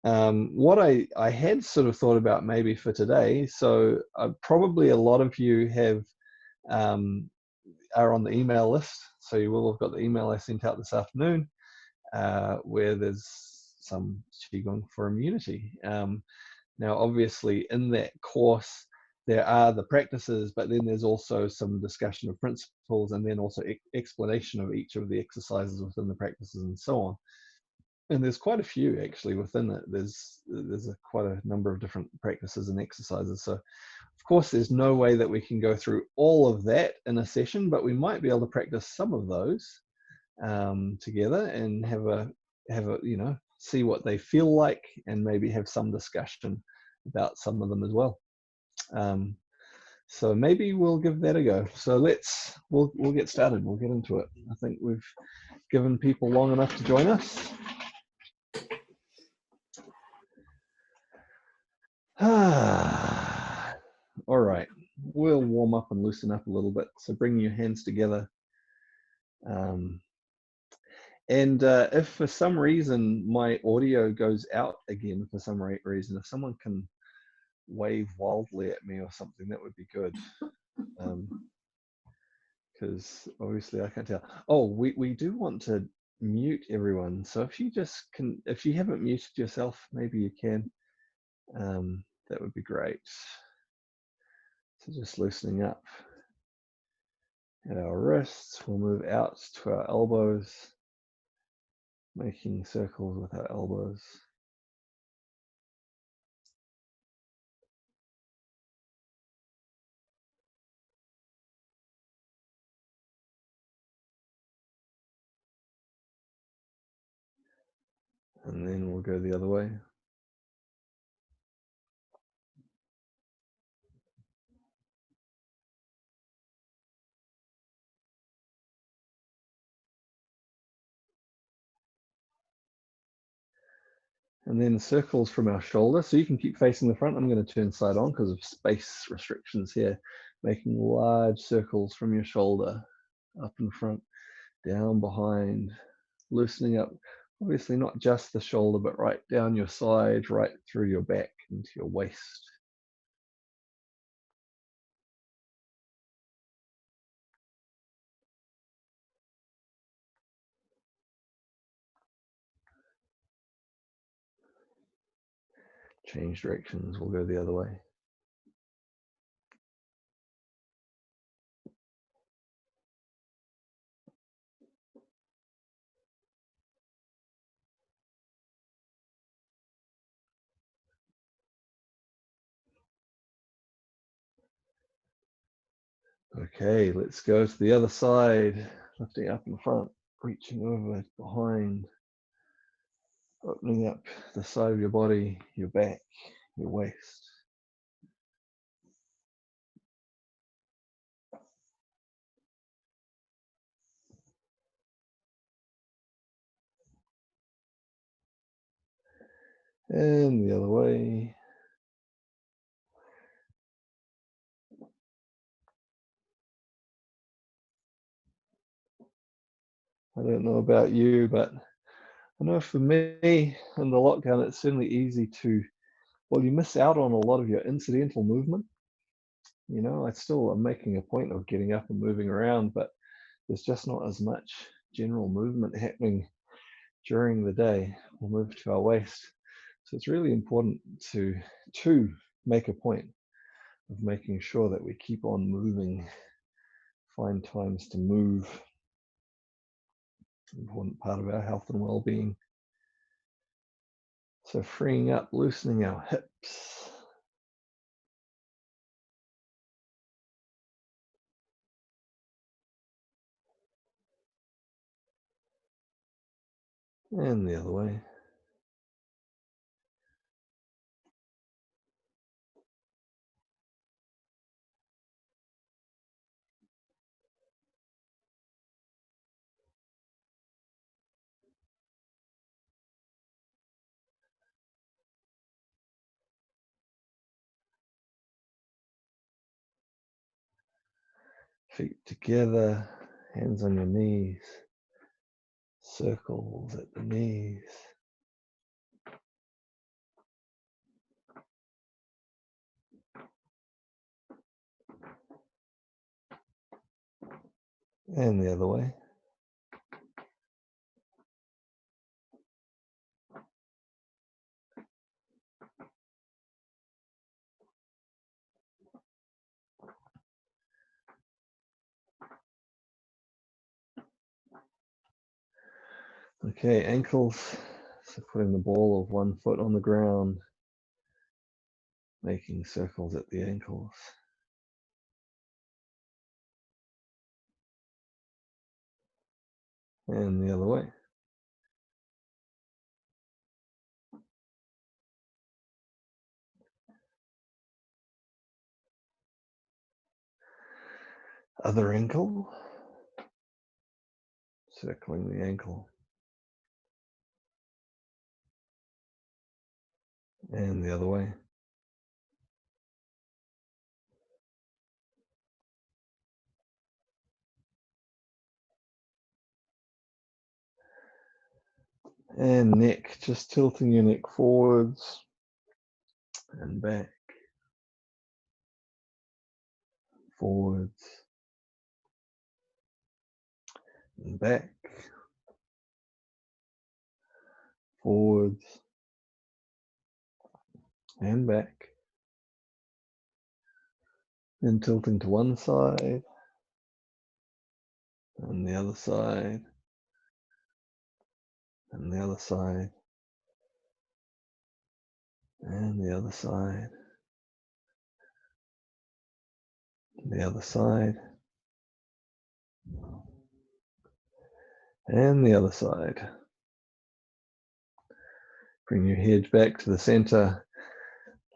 What I had sort of thought about maybe for today, so probably a lot of you have are on the email list, so you will have got the email I sent out this afternoon, where there's some Qigong for immunity. Now, obviously, in that course, there are the practices, but then there's also some discussion of principles, and then also explanation of each of the exercises within the practices and so on. And there's quite a few actually within it. There's quite a number of different practices and exercises. So, of course, there's no way that we can go through all of that in a session, but we might be able to practice some of those together and have a see what they feel like, and maybe have some discussion about some of them as well. So maybe we'll give that a go. So we'll get started. We'll get into it. I think we've given people long enough to join us. All right, we'll warm up and loosen up a little bit. So bring your hands together. And if for some reason my audio goes out again, for some reason, if someone can wave wildly at me or something, that would be good. Because obviously I can't tell. Oh, we do want to mute everyone. So if you just can, if you haven't muted yourself, maybe you can. That would be great. So just loosening up at our wrists, we'll move out to our elbows, making circles with our elbows. And then we'll go the other way. And then circles from our shoulder. So you can keep facing the front. I'm going to turn side on because of space restrictions here. Making large circles from your shoulder, up in front, down behind, loosening up. Obviously not just the shoulder, but right down your side, right through your back into your waist. Change directions, we'll go the other way. Okay, let's go to the other side, lifting up in front, reaching over behind, opening up the side of your body, your back, your waist. And the other way. I don't know about you, but I know for me in the lockdown, it's certainly easy to, well, you miss out on a lot of your incidental movement. You know, I still am making a point of getting up and moving around, but there's just not as much general movement happening during the day. We'll move to our waist. So it's really important to make a point of making sure that we keep on moving, find times to move. Important part of our health and well-being. So freeing up, loosening our hips. And the other way. Feet together, hands on your knees, circles at the knees. And the other way. Okay, ankles. So putting the ball of one foot on the ground, making circles at the ankles. And the other way. Other ankle. Circling the ankle. And the other way. And neck, just tilting your neck forwards and back, forwards and back, forwards and back. Then tilting to one side and the other side and the other side and the other side, the other side and the other side. Bring your head back to the center,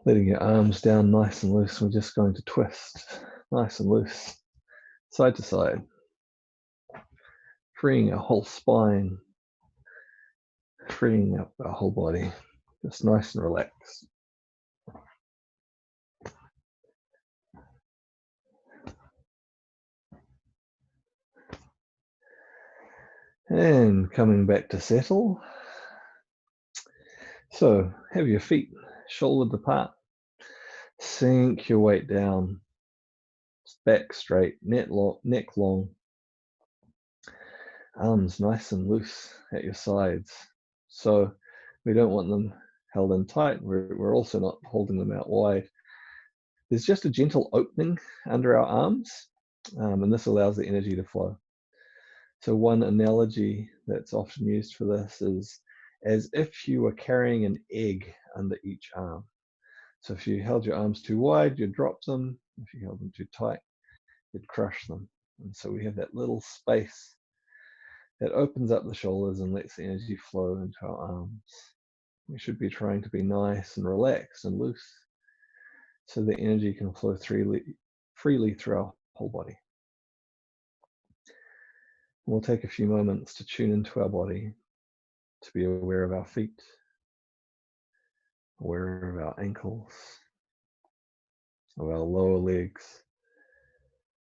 letting your arms down nice and loose. We're just going to twist nice and loose, side to side, freeing our whole spine, freeing up our whole body, just nice and relaxed. And coming back to settle. So have your feet shouldered apart. Sink your weight down, back straight, neck long, arms nice and loose at your sides. So we don't want them held in tight. We're also not holding them out wide. There's just a gentle opening under our arms, and this allows the energy to flow. So one analogy that's often used for this is as if you were carrying an egg under each arm. So if you held your arms too wide, you'd drop them. If you held them too tight, you'd crush them. And so we have that little space that opens up the shoulders and lets the energy flow into our arms. We should be trying to be nice and relaxed and loose so the energy can flow freely through our whole body. We'll take a few moments to tune into our body, to be aware of our feet, aware of our ankles, of our lower legs,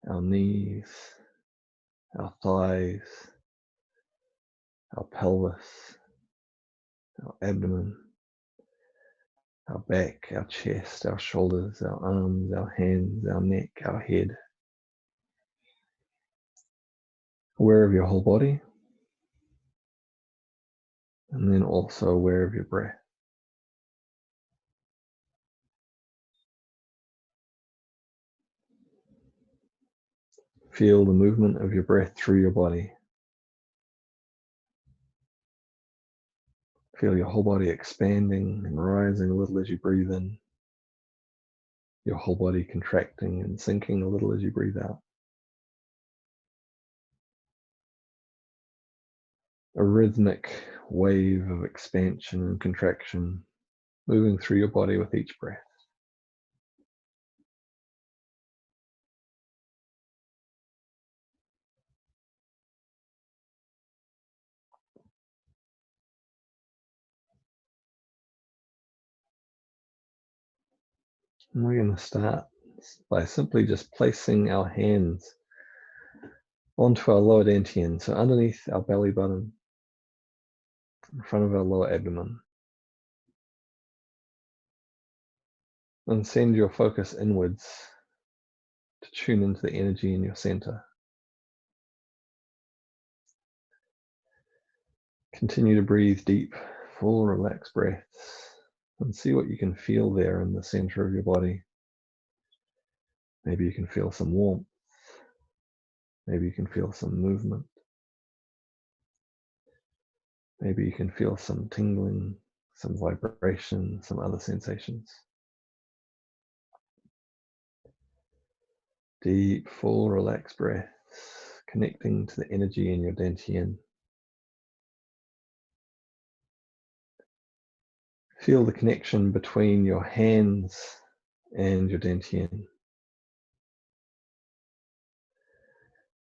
our knees, our thighs, our pelvis, our abdomen, our back, our chest, our shoulders, our arms, our hands, our neck, our head. Aware of your whole body, and then also aware of your breath. Feel the movement of your breath through your body. Feel your whole body expanding and rising a little as you breathe in. Your whole body contracting and sinking a little as you breathe out. A rhythmic wave of expansion and contraction moving through your body with each breath. And we're going to start by simply just placing our hands onto our lower dantian, so underneath our belly button, in front of our lower abdomen. And send your focus inwards to tune into the energy in your center. Continue to breathe deep, full, relaxed breaths, and see what you can feel there in the center of your body. Maybe you can feel some warmth. Maybe you can feel some movement. Maybe you can feel some tingling, some vibration, some other sensations. Deep, full, relaxed breaths, connecting to the energy in your dantian. Feel the connection between your hands and your dantian.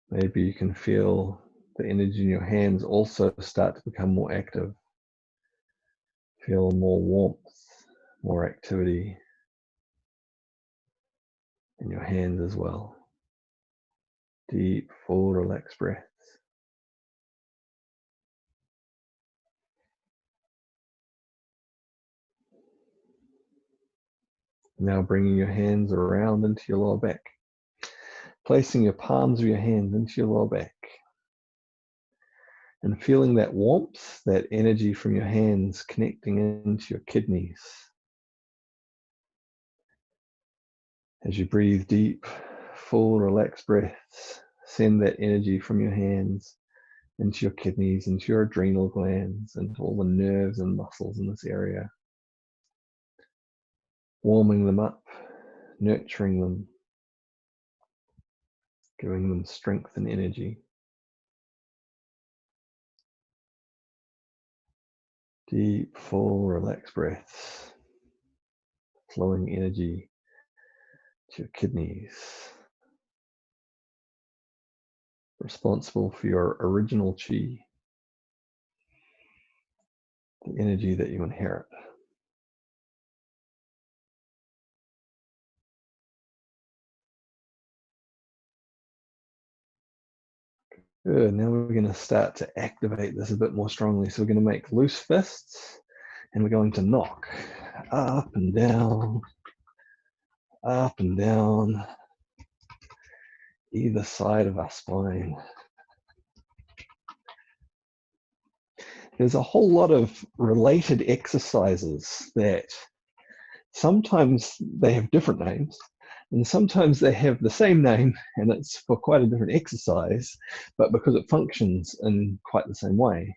Maybe you can feel the energy in your hands also start to become more active. Feel more warmth, more activity in your hands as well. Deep, full, relaxed breaths. Now bringing your hands around into your lower back. Placing your palms of your hands into your lower back. And feeling that warmth, that energy from your hands connecting into your kidneys. As you breathe deep, full, relaxed breaths, send that energy from your hands into your kidneys, into your adrenal glands, into all the nerves and muscles in this area. Warming them up, nurturing them, giving them strength and energy. Deep, full, relaxed breaths, flowing energy to your kidneys, responsible for your original Qi, the energy that you inherit. Good, now we're going to start to activate this a bit more strongly. So we're going to make loose fists and we're going to knock up and down, either side of our spine. There's a whole lot of related exercises that sometimes they have different names and sometimes they have the same name and it's for quite a different exercise, but because it functions in quite the same way.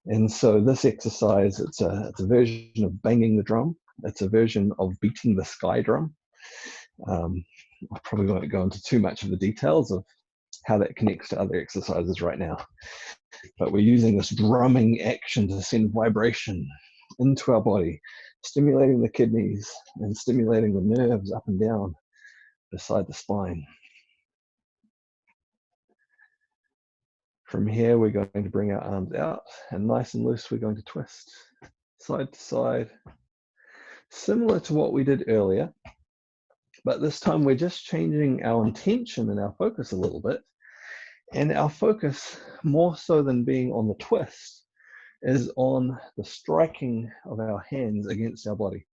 And so this exercise, it's a version of banging the drum. It's a version of beating the sky drum. I probably won't go into too much of the details of how that connects to other exercises right now. But we're using this drumming action to send vibration into our body, stimulating the kidneys and stimulating the nerves up and down beside the spine. From here, we're going to bring our arms out and nice and loose, we're going to twist side to side, similar to what we did earlier. But this time we're just changing our intention and our focus a little bit. And our focus, more so than being on the twist, is on the striking of our hands against our body.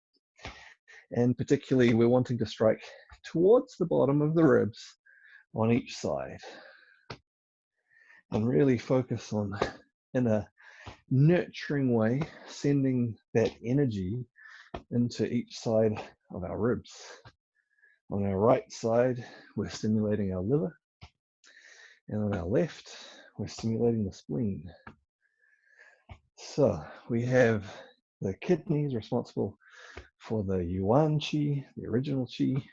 And particularly, we're wanting to strike towards the bottom of the ribs on each side. And really focus on, in a nurturing way, sending that energy into each side of our ribs. On our right side, we're stimulating our liver. And on our left, we're stimulating the spleen. So we have the kidneys responsible for the yuan qi, the original qi,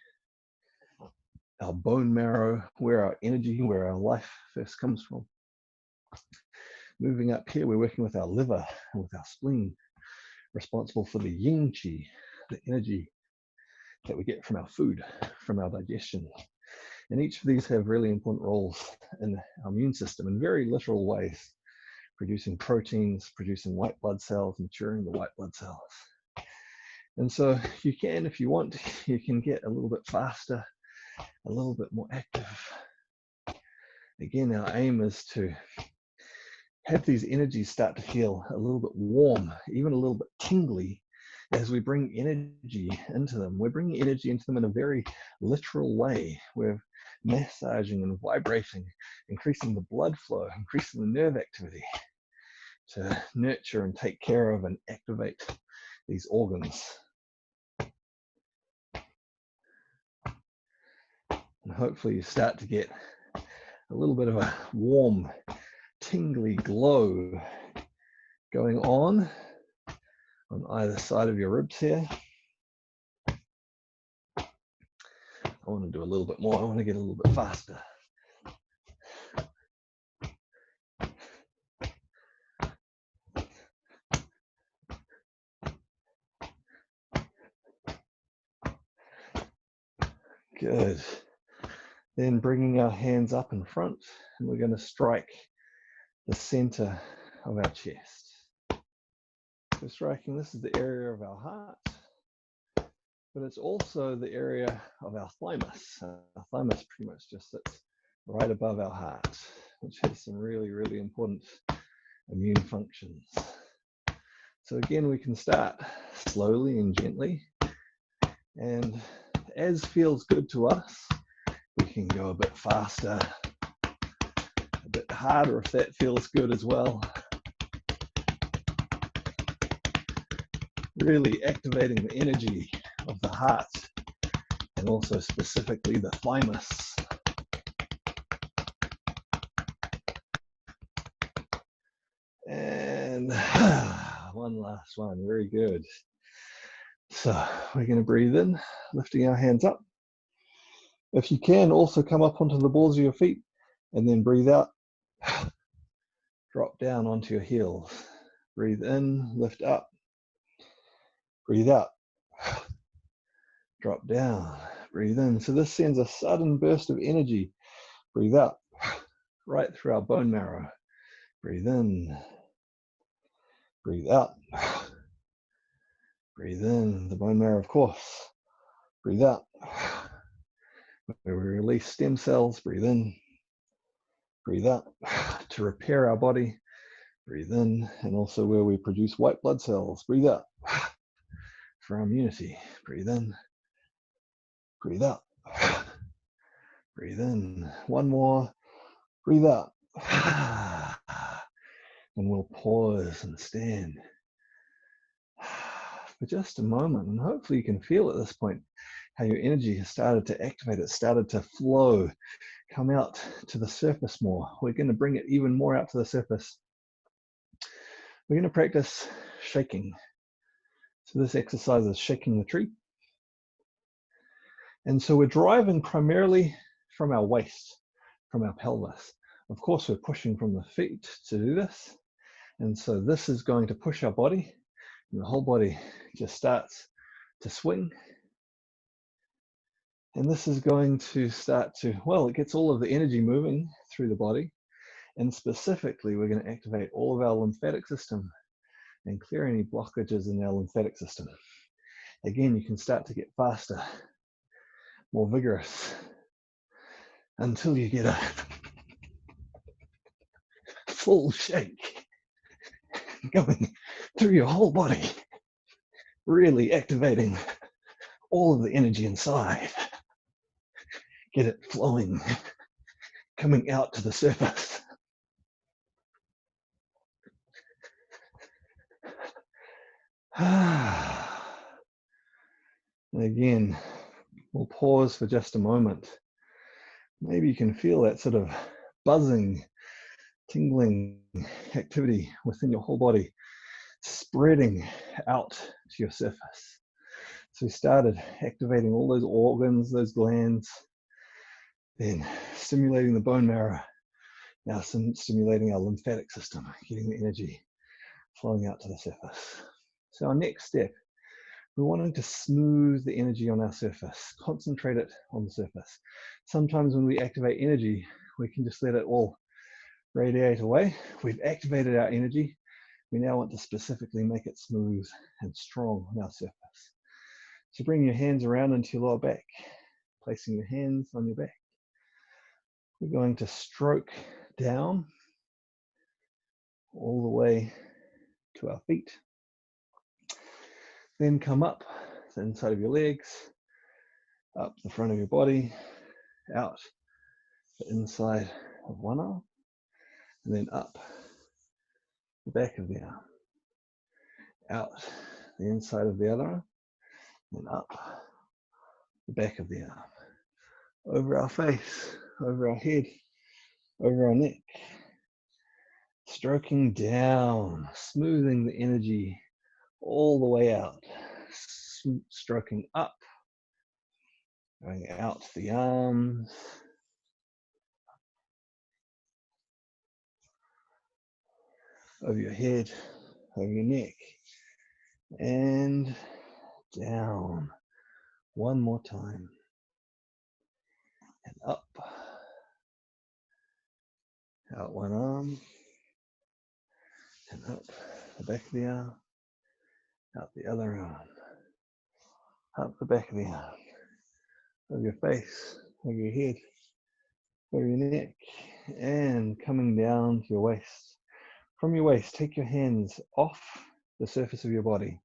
our bone marrow, where our energy, where our life first comes from. Moving up here, we're working with our liver and with our spleen, responsible for the yin qi, the energy that we get from our food, from our digestion. And each of these have really important roles in our immune system in very literal ways, producing proteins, producing white blood cells, maturing the white blood cells. And so you can, if you want, you can get a little bit faster, a little bit more active. Again, our aim is to have these energies start to feel a little bit warm, even a little bit tingly, as we bring energy into them. We're bringing energy into them in a very literal way. We're massaging and vibrating, increasing the blood flow, increasing the nerve activity. to nurture and take care of and activate these organs. And hopefully you start to get a little bit of a warm, tingly glow going on either side of your ribs here. I want to do a little bit more. I want to get a little bit faster. Good. Then bringing our hands up in front, and we're going to strike the center of our chest. So striking, this is the area of our heart, but it's also the area of our thymus. Our thymus pretty much just sits right above our heart, which has some really, really important immune functions. So again, we can start slowly and gently, and as feels good to us, we can go a bit faster, a bit harder if that feels good as well. Really activating the energy of the heart and also specifically the thymus. And one last one, very good. So we're going to breathe in, lifting our hands up. If you can, also come up onto the balls of your feet and then breathe out. Drop down onto your heels. Breathe in, lift up. Breathe out. Drop down. Breathe in. So this sends a sudden burst of energy. Breathe out. Right through our bone marrow. Breathe in. Breathe out. Breathe in. The bone marrow, of course. Breathe out. Where we release stem cells. Breathe in. Breathe out. To repair our body. Breathe in. And also where we produce white blood cells. Breathe out. For our immunity. Breathe in. Breathe out. Breathe in. One more. Breathe out. And we'll pause and stand for just a moment. And hopefully you can feel at this point how your energy has started to activate. It started to flow, come out to the surface more. We're going to bring it even more out to the surface. We're going to practice shaking. So this exercise is shaking the tree. And so we're driving primarily from our waist, from our pelvis. Of course, we're pushing from the feet to do this. And so this is going to push our body, and the whole body just starts to swing. And this is going to start to, well, it gets all of the energy moving through the body. And specifically, we're going to activate all of our lymphatic system and clear any blockages in our lymphatic system. Again, you can start to get faster, more vigorous, until you get a full shake going through your whole body, really activating all of the energy inside. Get it flowing, coming out to the surface. And again, we'll pause for just a moment. Maybe you can feel that sort of buzzing, tingling activity within your whole body, spreading out to your surface. So we started activating all those organs, those glands, then stimulating the bone marrow, now stimulating our lymphatic system, getting the energy flowing out to the surface. So our next step, we're wanting to smooth the energy on our surface, concentrate it on the surface. Sometimes when we activate energy, we can just let it all radiate away. We've activated our energy. We now want to specifically make it smooth and strong on our surface. So bring your hands around into your lower back, placing your hands on your back. We're going to stroke down all the way to our feet. Then come up the inside of your legs, up the front of your body, out the inside of one arm, and then up the back of the arm, out the inside of the other arm, and up the back of the arm, over our face, over our head, over our neck, stroking down, smoothing the energy all the way out, stroking up, going out the arms, over your head, over your neck, and down. One more time. And up. Out one arm. And up the back of the arm. Out the other arm. Up the back of the arm. Over your face, over your head, over your neck, and coming down to your waist. From your waist, take your hands off the surface of your body.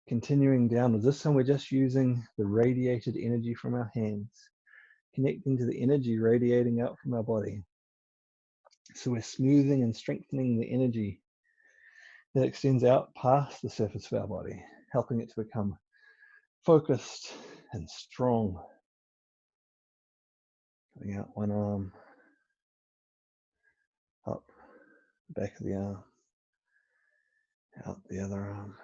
Continuing downwards. This time we're just using the radiated energy from our hands, connecting to the energy radiating out from our body. So we're smoothing and strengthening the energy that extends out past the surface of our body, helping it to become focused and strong. Going out one arm, up the back of the arm, out the other arm,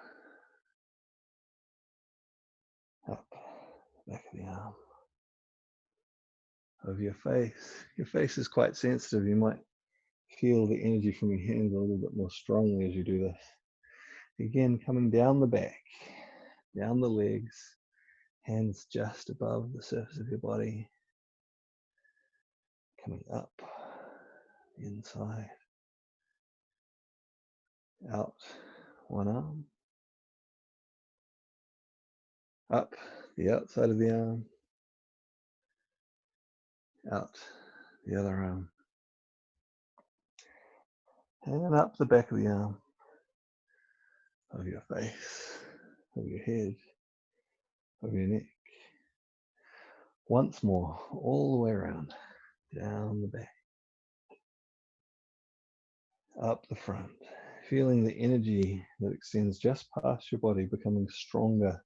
up the back of the arm, over your face. Your face is quite sensitive. You might feel the energy from your hands a little bit more strongly as you do this. Again, coming down the back, down the legs, hands just above the surface of your body, coming up the inside, out one arm, up the outside of the arm, out the other arm, and up the back of the arm, over your face, over your head, over your neck. Once more, all the way around, down the back, up the front, feeling the energy that extends just past your body becoming stronger,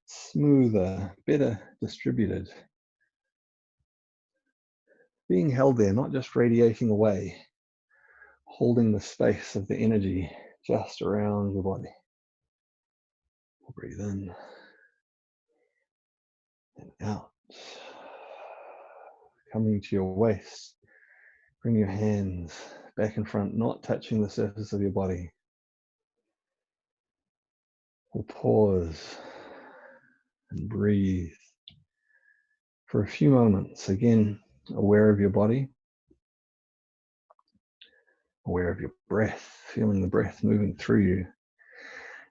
smoother, better distributed. Being held there, not just radiating away, holding the space of the energy just around your body. Breathe in and out. Coming to your waist, bring your hands back in front, not touching the surface of your body. We'll pause and breathe for a few moments. Again, aware of your body, aware of your breath, feeling the breath moving through you.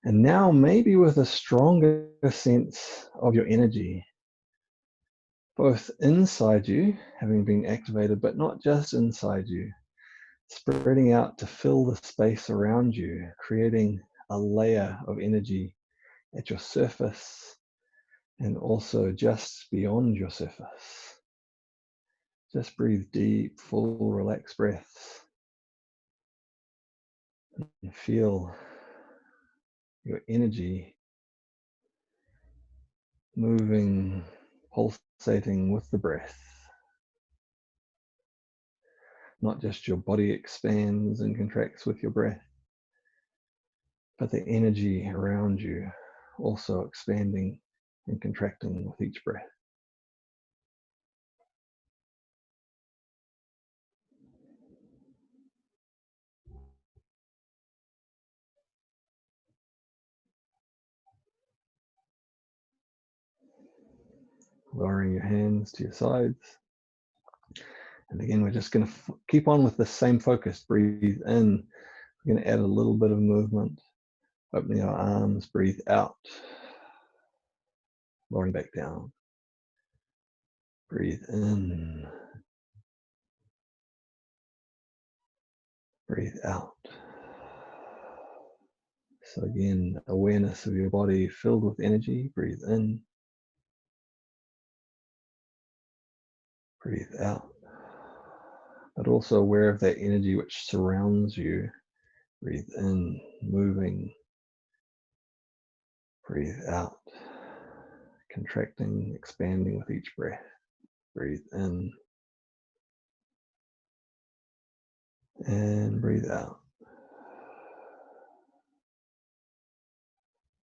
And now maybe with a stronger sense of your energy, both inside you, having been activated, but not just inside you, spreading out to fill the space around you, creating a layer of energy at your surface and also just beyond your surface. Just breathe deep, full, relaxed breaths. And feel your energy moving, pulsating with the breath. Not just your body expands and contracts with your breath, but the energy around you also expanding and contracting with each breath. Lowering your hands to your sides. And again, we're just going to keep on with the same focus. Breathe in. We're going to add a little bit of movement. Opening our arms, breathe out. Lowering back down. Breathe in. Breathe out. So again, awareness of your body filled with energy. Breathe in. Breathe out. But also aware of that energy which surrounds you Breathe in, moving. Breathe out, contracting, expanding with each breath. Breathe in and breathe out.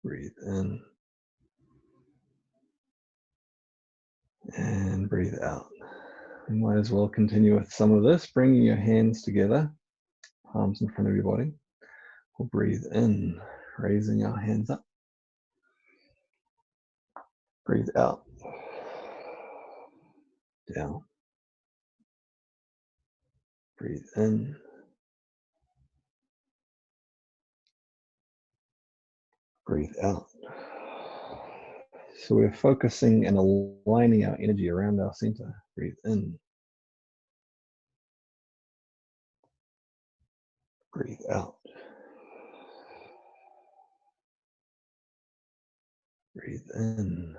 Breathe in and breathe out. You might as well continue with some of this, bringing your hands together, palms in front of your body. We'll breathe in, raising our hands up. Breathe out, down. Breathe in, breathe out. So we're focusing and aligning our energy around our center. Breathe in. Breathe out. Breathe in.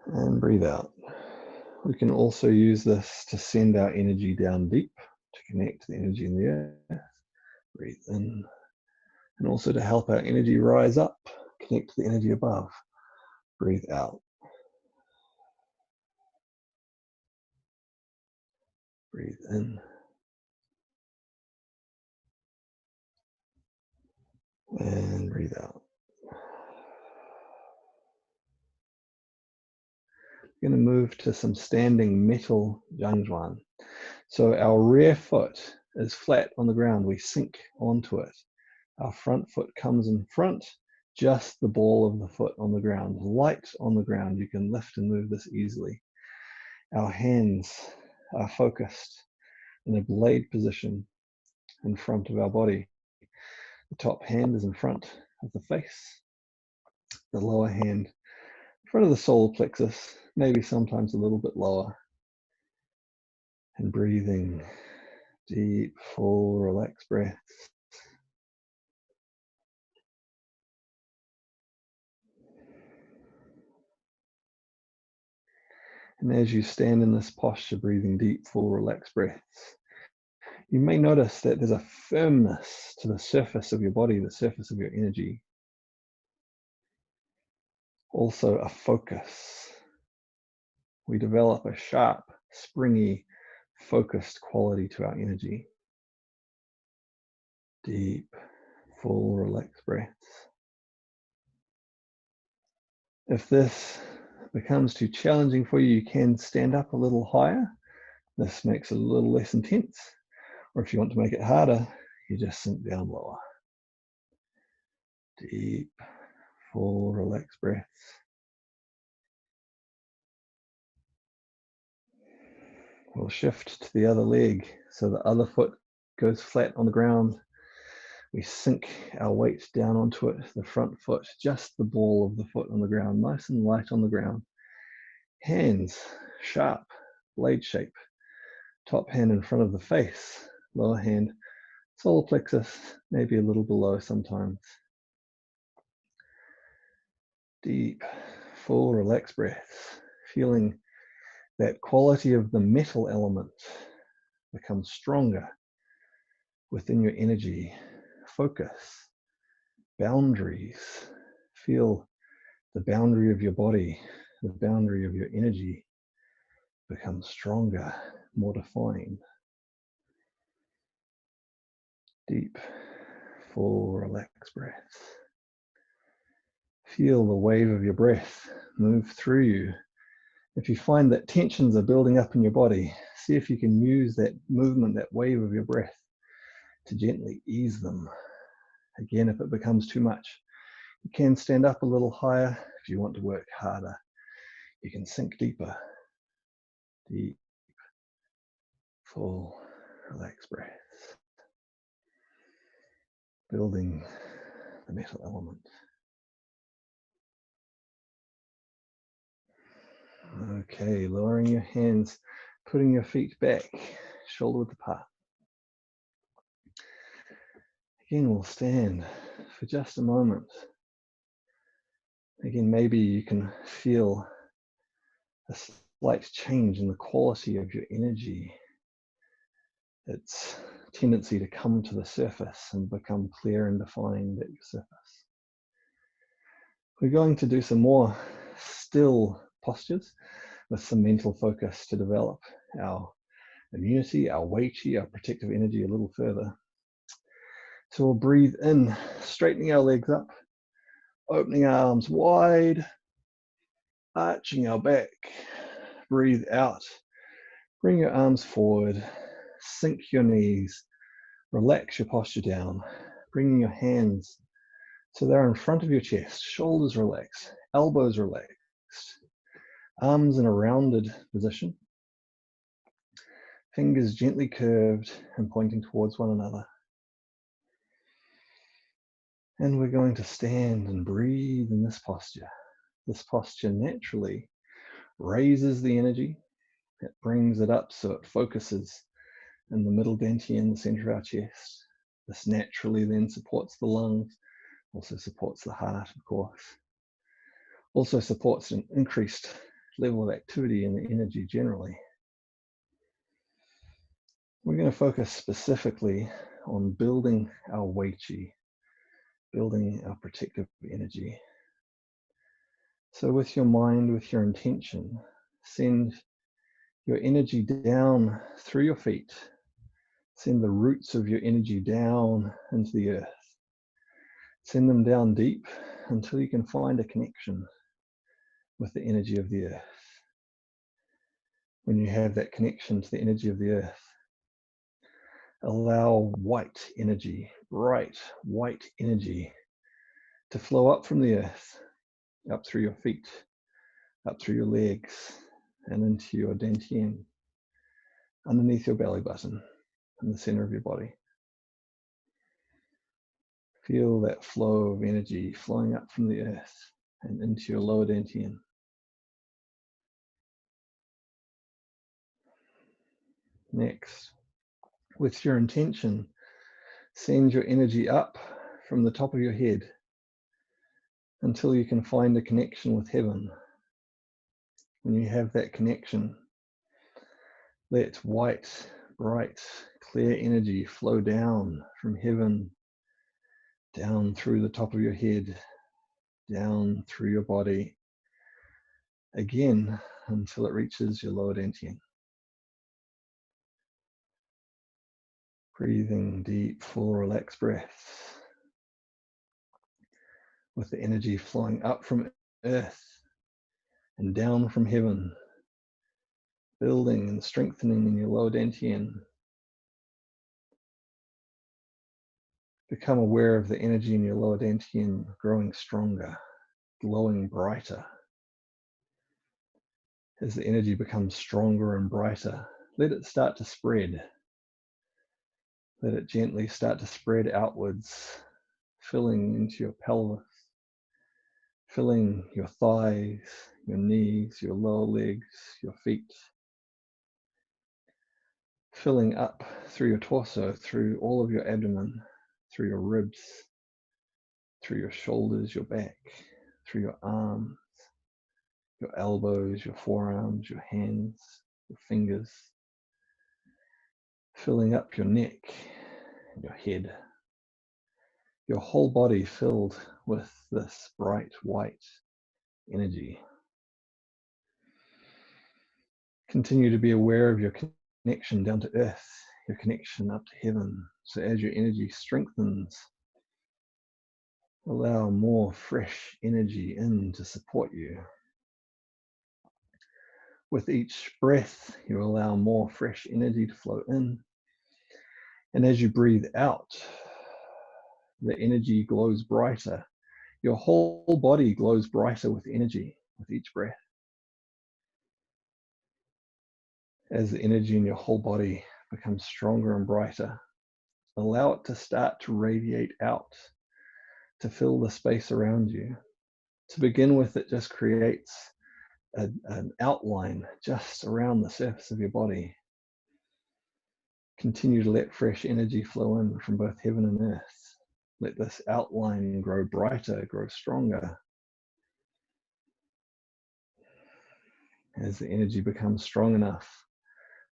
And breathe out. We can also use this to send our energy down deep, to connect to the energy in the earth. Breathe in. And also to help our energy rise up, connect to the energy above. Breathe out. Breathe in. And breathe out. We're going to move to some standing metal zhangzhuan. So our rear foot is flat on the ground. We sink onto it. Our front foot comes in front, just the ball of the foot on the ground, light on the ground. You can lift and move this easily. Our hands are focused in a blade position in front of our body. The top hand is in front of the face. The lower hand in front of the solar plexus, maybe sometimes a little bit lower. And breathing, deep, full, relaxed breaths. And as you stand in this posture, breathing deep, full, relaxed breaths, you may notice that there's a firmness to the surface of your body, the surface of your energy. Also a focus. We develop a sharp, springy, focused quality to our energy. Deep, full, relaxed breaths. If this becomes too challenging for you, you can stand up a little higher. This makes it a little less intense. Or if you want to make it harder, you just sink down lower. Deep, full, relaxed breaths. We'll shift to the other leg. So the other foot goes flat on the ground. We sink our weight down onto it, the front foot, just the ball of the foot on the ground, nice and light on the ground. Hands, sharp, blade shape. Top hand in front of the face, lower hand, solar plexus, maybe a little below sometimes. Deep, full, relaxed breaths, feeling that quality of the metal element become stronger within your energy. Focus, boundaries, feel the boundary of your body, the boundary of your energy become stronger, more defined. Deep, full, relaxed breaths. Feel the wave of your breath move through you. If you find that tensions are building up in your body, see if you can use that movement, that wave of your breath, to gently ease them. Again, if it becomes too much, you can stand up a little higher. If you want to work harder, you can sink deeper. Deep, full, relaxed breaths. Building the metal element. Okay, lowering your hands, putting your feet back, shoulder width apart. Again, we'll stand for just a moment. Again, maybe you can feel a slight change in the quality of your energy its tendency to come to the surface and become clear and defined at your surface. We're going to do some more still postures with some mental focus to develop our immunity, our Wei Qi, our protective energy a little further. So we'll breathe in, straightening our legs up, opening our arms wide, arching our back. Breathe out, bring your arms forward, sink your knees, relax your posture down, bringing your hands so they're in front of your chest, shoulders relaxed, elbows relaxed, arms in a rounded position, fingers gently curved and pointing towards one another. And we're going to stand and breathe in this posture. This posture naturally raises the energy. It brings it up so it focuses in the middle dantian, the center of our chest. This naturally then supports the lungs, also supports the heart, of course. Also supports an increased level of activity in the energy generally. We're going to focus specifically on building our Wei Qi, building our protective energy. So with your mind, with your intention, send your energy down through your feet. Send the roots of your energy down into the earth. Send them down deep until you can find a connection with the energy of the earth. When you have that connection to the energy of the earth, allow white energy, bright white energy, to flow up from the earth, up through your feet, up through your legs, and into your dantian, underneath your belly button, in the center of your body. Feel that flow of energy flowing up from the earth and into your lower dantian. Next, with your intention, send your energy up from the top of your head until you can find a connection with heaven. When you have that connection, let white, bright, clear energy flow down from heaven, down through the top of your head, down through your body, again until it reaches your lower dantian. Breathing deep, full, relaxed breaths with the energy flowing up from earth and down from heaven, building and strengthening in your lower dantian. Become aware of the energy in your lower dantian growing stronger, glowing brighter. As the energy becomes stronger and brighter, let it start to spread. Let it gently start to spread outwards, filling into your pelvis, filling your thighs, your knees, your lower legs, your feet, filling up through your torso, through all of your abdomen, through your ribs, through your shoulders, your back, through your arms, your elbows, your forearms, your hands, your fingers, filling up your neck, your head, your whole body filled with this bright white energy. Continue to be aware of your connection down to earth, your connection up to heaven. So as your energy strengthens, allow more fresh energy in to support you. With each breath, you allow more fresh energy to flow in. And as you breathe out, the energy glows brighter. Your whole body glows brighter with energy with each breath. As the energy in your whole body becomes stronger and brighter, allow it to start to radiate out, to fill the space around you. To begin with, it just creates an outline just around the surface of your body. Continue to let fresh energy flow in from both heaven and earth. Let this outline grow brighter, grow stronger. As the energy becomes strong enough,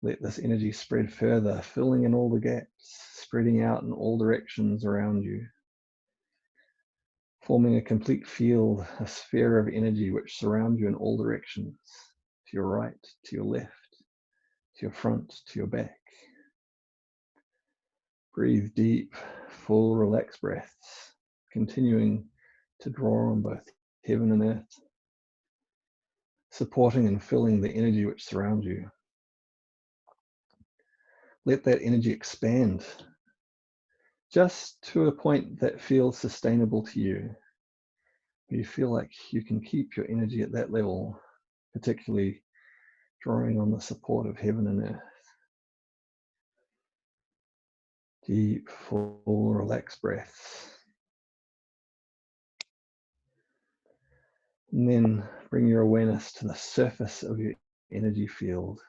Let this energy spread further, filling in all the gaps, spreading out in all directions around you, forming a complete field, a sphere of energy which surrounds you in all directions, to your right, to your left, to your front, to your back. Breathe deep, full, relaxed breaths, continuing to draw on both heaven and earth, supporting and filling the energy which surrounds you. Let that energy expand just to a point that feels sustainable to you. You feel like you can keep your energy at that level, particularly drawing on the support of heaven and earth. Deep, full, relaxed breaths. And then bring your awareness to the surface of your energy field.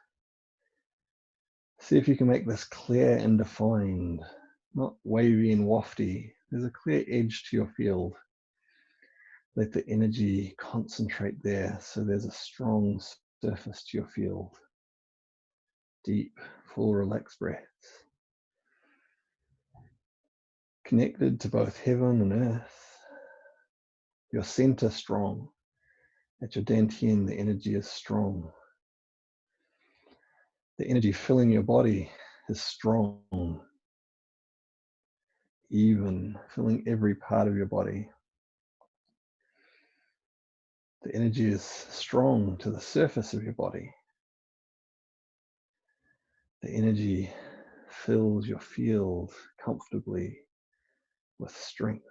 See if you can make this clear and defined, not wavy and wafty. There's a clear edge to your field. Let the energy concentrate there so there's a strong surface to your field. Deep, full, relaxed breaths. Connected to both heaven and earth. Your center strong. At your dantian, the energy is strong. The energy filling your body is strong, even, filling every part of your body. The energy is strong to the surface of your body. The energy fills your field comfortably with strength.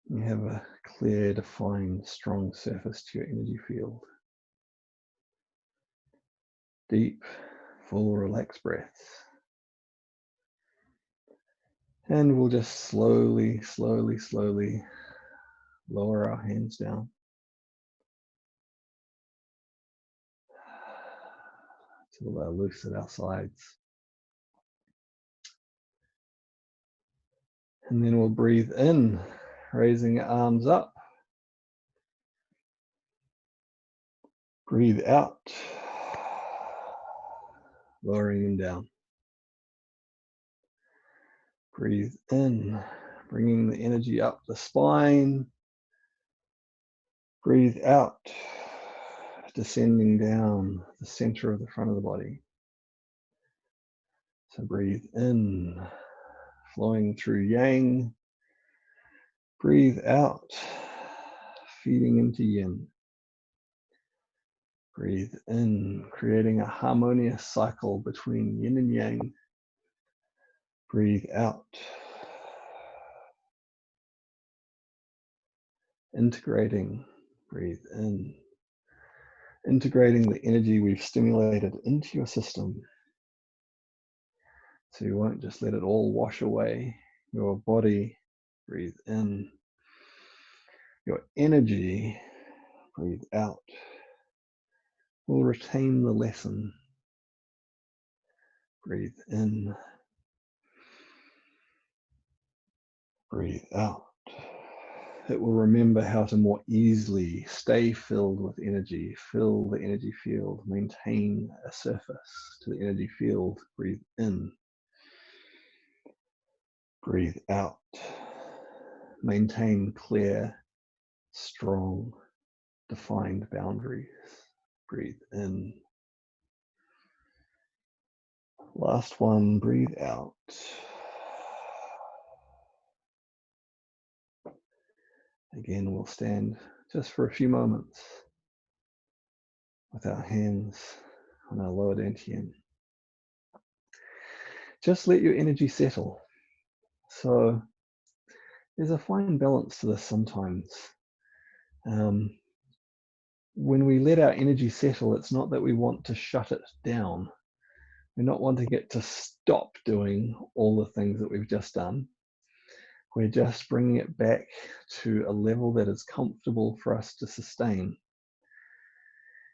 You have a clear, defined, strong surface to your energy field. Deep, full, relaxed breaths. And we'll just slowly, slowly, slowly lower our hands down. Till they're loose at our sides. And then we'll breathe in, raising your arms up. Breathe out, lowering them down. Breathe in, bringing the energy up the spine. Breathe out, descending down the center of the front of the body. So breathe in, flowing through yang. Breathe out, feeding into yin. Breathe in, creating a harmonious cycle between yin and yang. Breathe out, integrating. Breathe in, integrating the energy we've stimulated into your system. So you won't just let it all wash away. Your body, breathe in. Your energy, breathe out. Will retain the lesson. Breathe in. Breathe out. It will remember how to more easily stay filled with energy, fill the energy field, maintain a surface to the energy field. Breathe in. Breathe out. Maintain clear, strong, defined boundaries. Breathe in. Last one, breathe out. Again, we'll stand just for a few moments with our hands on our lower dantian. Just let your energy settle. So there's a fine balance to this sometimes. When we let our energy settle, it's not that we want to shut it down. We're not wanting it to stop doing all the things that we've just done. We're just bringing it back to a level that is comfortable for us to sustain.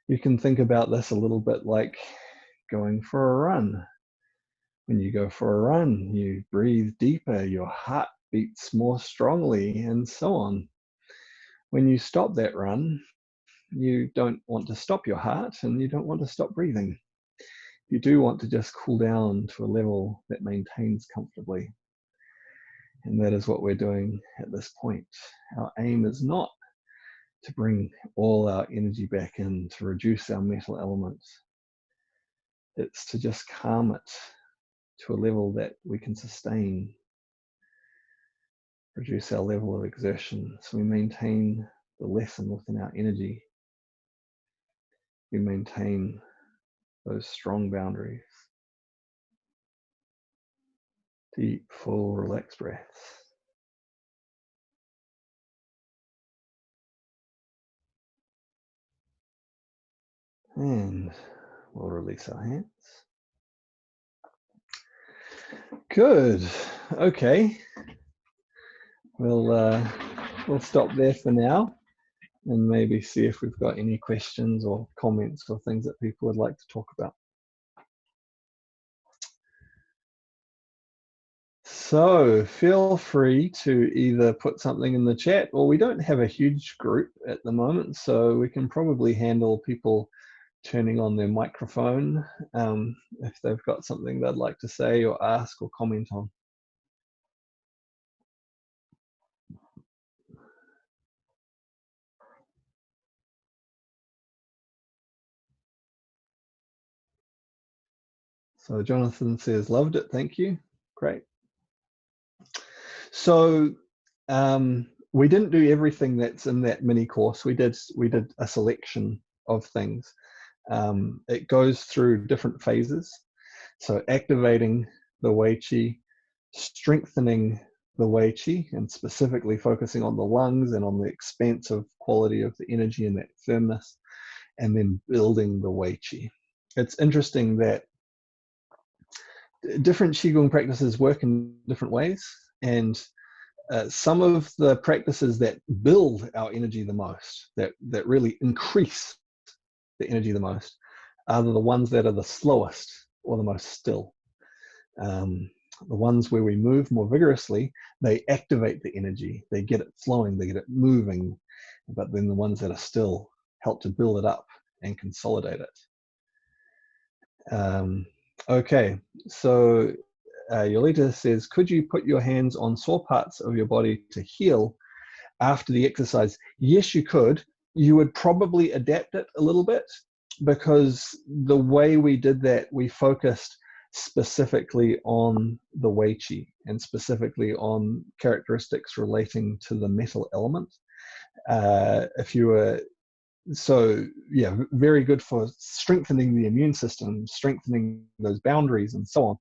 You can think about this a little bit like going for a run. When you go for a run, you breathe deeper, your heart beats more strongly, and so on. When you stop that run, you don't want to stop your heart and you don't want to stop breathing. you do want to just cool down to a level that maintains comfortably. And that is what we're doing at this point. Our aim is not to bring all our energy back in, to reduce our metal elements. It's to just calm it to a level that we can sustain, reduce our level of exertion, so we maintain the lesson within our energy. We maintain those strong boundaries. Deep, full, relaxed breaths. And we'll release our hands. Good. Okay. We'll stop there for now and maybe see if we've got any questions or comments or things that people would like to talk about. So feel free to either put something in the chat, or we don't have a huge group at the moment, so we can probably handle people turning on their microphone if they've got something they'd like to say or ask or comment on. So Jonathan says, loved it, thank you. Great. So we didn't do everything that's in that mini course. We did a selection of things. It goes through different phases. So activating the Wei Qi, strengthening the Wei Qi, and specifically focusing on the lungs and on the expansive quality of the energy and that firmness, and then building the Wei Qi. It's interesting that different Qigong practices work in different ways, and some of the practices that build our energy the most, that really increase the energy the most, are the ones that are the slowest or the most still. The ones where we move more vigorously, they activate the energy, they get it flowing, they get it moving, but then the ones that are still help to build it up and consolidate it. Okay, so Yolita says, could you put your hands on sore parts of your body to heal after the exercise? Yes, you could. You would probably adapt it a little bit, because the way we did that, we focused specifically on the Wei Qi and specifically on characteristics relating to the metal element. If you were So yeah, very good for strengthening the immune system, strengthening those boundaries and so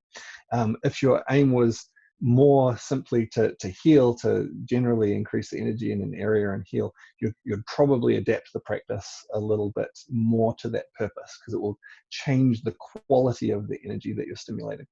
on. If your aim was more simply to heal, to generally increase the energy in an area and heal, you'd probably adapt the practice a little bit more to that purpose, because it will change the quality of the energy that you're stimulating.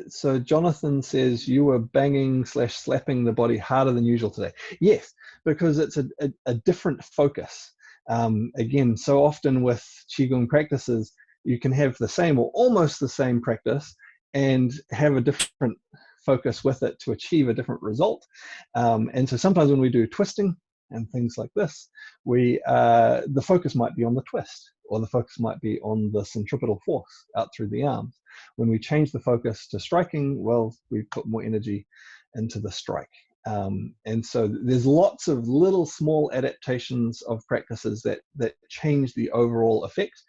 So Jonathan says, you were banging / slapping the body harder than usual today. Yes, because it's a different focus. Again, so often with Qigong practices, you can have the same or almost the same practice and have a different focus with it to achieve a different result. And so sometimes when we do twisting and things like this, the focus might be on the twist, or the focus might be on the centripetal force out through the arms. When we change the focus to striking, well, we put more energy into the strike. And so there's lots of little small adaptations of practices that change the overall effect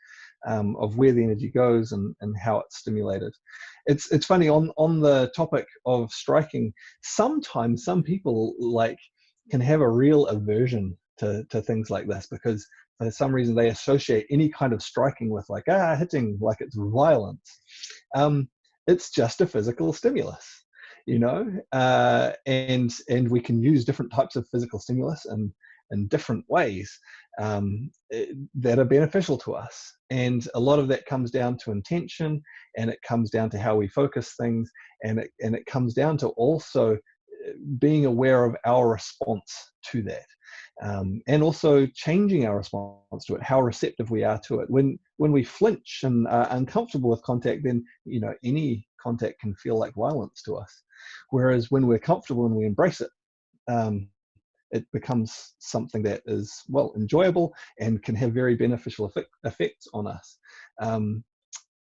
of where the energy goes and how it's stimulated. It's funny, on the topic of striking, sometimes some people can have a real aversion to things like this, because for some reason they associate any kind of striking with hitting like it's violence. It's just a physical stimulus, and we can use different types of physical stimulus in different ways that are beneficial to us. And a lot of that comes down to intention, and it comes down to how we focus things, and it comes down to also being aware of our response to that. And also changing our response to it, how receptive we are to it. When we flinch and are uncomfortable with contact, then any contact can feel like violence to us. Whereas when we're comfortable and we embrace it, it becomes something that is, well, enjoyable and can have very beneficial effects on us.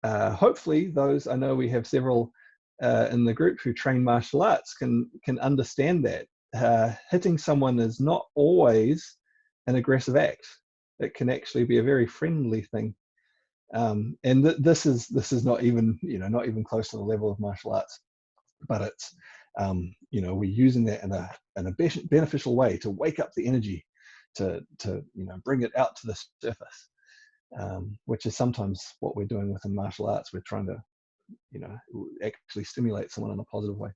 Hopefully those, I know we have several in the group who train martial arts, can understand that hitting someone is not always an aggressive act. It can actually be a very friendly thing. And this is not even, not even close to the level of martial arts, but it's, we're using that in a beneficial way to wake up the energy, to bring it out to the surface, which is sometimes what we're doing within martial arts. We're trying to, actually stimulate someone in a positive way.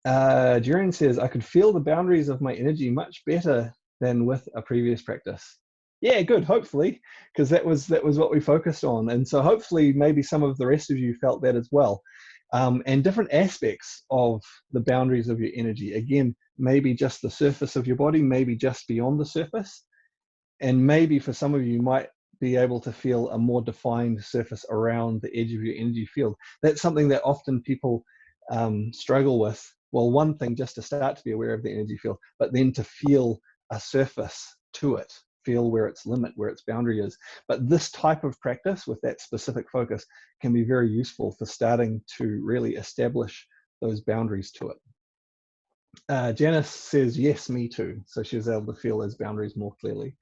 Jurian says, I could feel the boundaries of my energy much better than with a previous practice. Yeah, good, hopefully, because that was what we focused on. And so hopefully maybe some of the rest of you felt that as well. And different aspects of the boundaries of your energy. Again, maybe just the surface of your body, maybe just beyond the surface. And maybe for some of you might be able to feel a more defined surface around the edge of your energy field. That's something that often people struggle with. Well, one thing, just to start to be aware of the energy field, but then to feel a surface to it, feel where its limit, where its boundary is. But this type of practice with that specific focus can be very useful for starting to really establish those boundaries to it. Janice says, yes, me too. So she was able to feel those boundaries more clearly.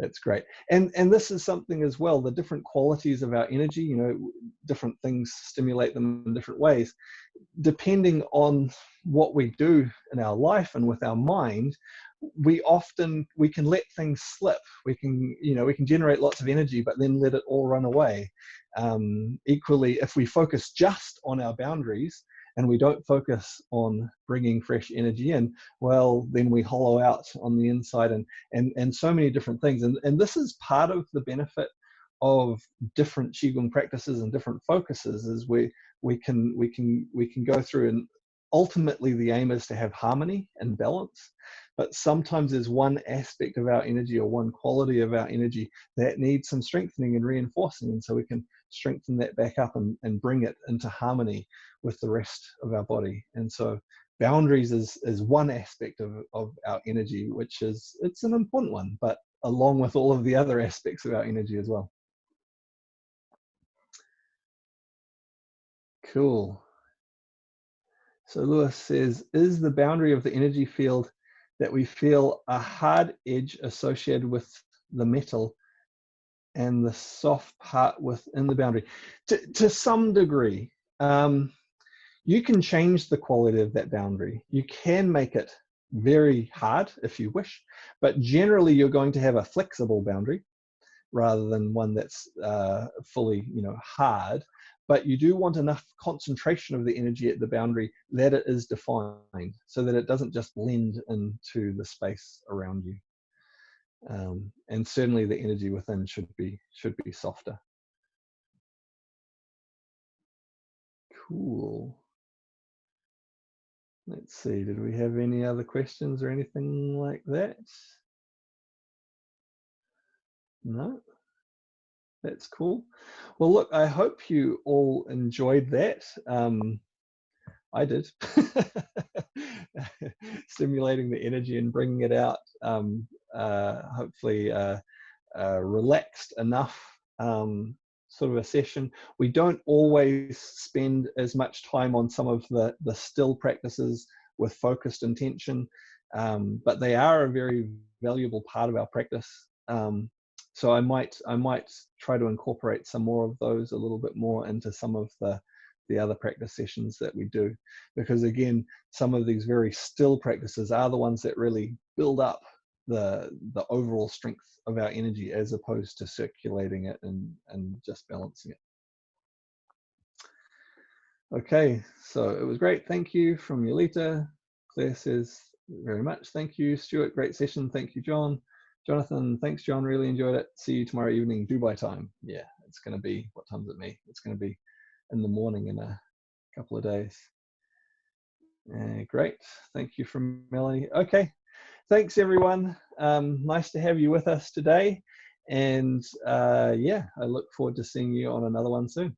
That's great. And this is something as well, the different qualities of our energy, different things stimulate them in different ways. Depending on what we do in our life and with our mind, we can let things slip. We can generate lots of energy, but then let it all run away. Equally, if we focus just on our boundaries and we don't focus on bringing fresh energy in, well, then we hollow out on the inside, and so many different things. And this is part of the benefit of different Qigong practices and different focuses, is we can go through, and ultimately the aim is to have harmony and balance. But sometimes there's one aspect of our energy or one quality of our energy that needs some strengthening and reinforcing, and so we can strengthen that back up and bring it into harmony with the rest of our body. And so boundaries is one aspect of our energy, which it's an important one, but along with all of the other aspects of our energy as well. Cool. So Lewis says, is the boundary of the energy field that we feel a hard edge associated with the metal and the soft part within the boundary? To some degree, you can change the quality of that boundary. You can make it very hard if you wish, but generally you're going to have a flexible boundary rather than one that's fully, hard. But you do want enough concentration of the energy at the boundary that it is defined, so that it doesn't just blend into the space around you. And certainly the energy within should be softer. Cool. Let's see, did we have any other questions or anything like that? No? That's cool. Well, look, I hope you all enjoyed that. I did. Stimulating the energy and bringing it out, hopefully relaxed enough sort of a session. We don't always spend as much time on some of the still practices with focused intention, but they are a very valuable part of our practice. So I might try to incorporate some more of those a little bit more into some of the other practice sessions that we do, because again, some of these very still practices are the ones that really build up the overall strength of our energy, as opposed to circulating it and just balancing it. Okay, so it was great. Thank you from Yolita. Claire says very much. Thank you, Stuart. Great session. Thank you, John. Jonathan, thanks, John. Really enjoyed it. See you tomorrow evening, Dubai time. Yeah, it's going to be, what time's it me? It's going to be in the morning in a couple of days. Great. Thank you from Melanie. Okay. Thanks, everyone. Nice to have you with us today. And yeah, I look forward to seeing you on another one soon.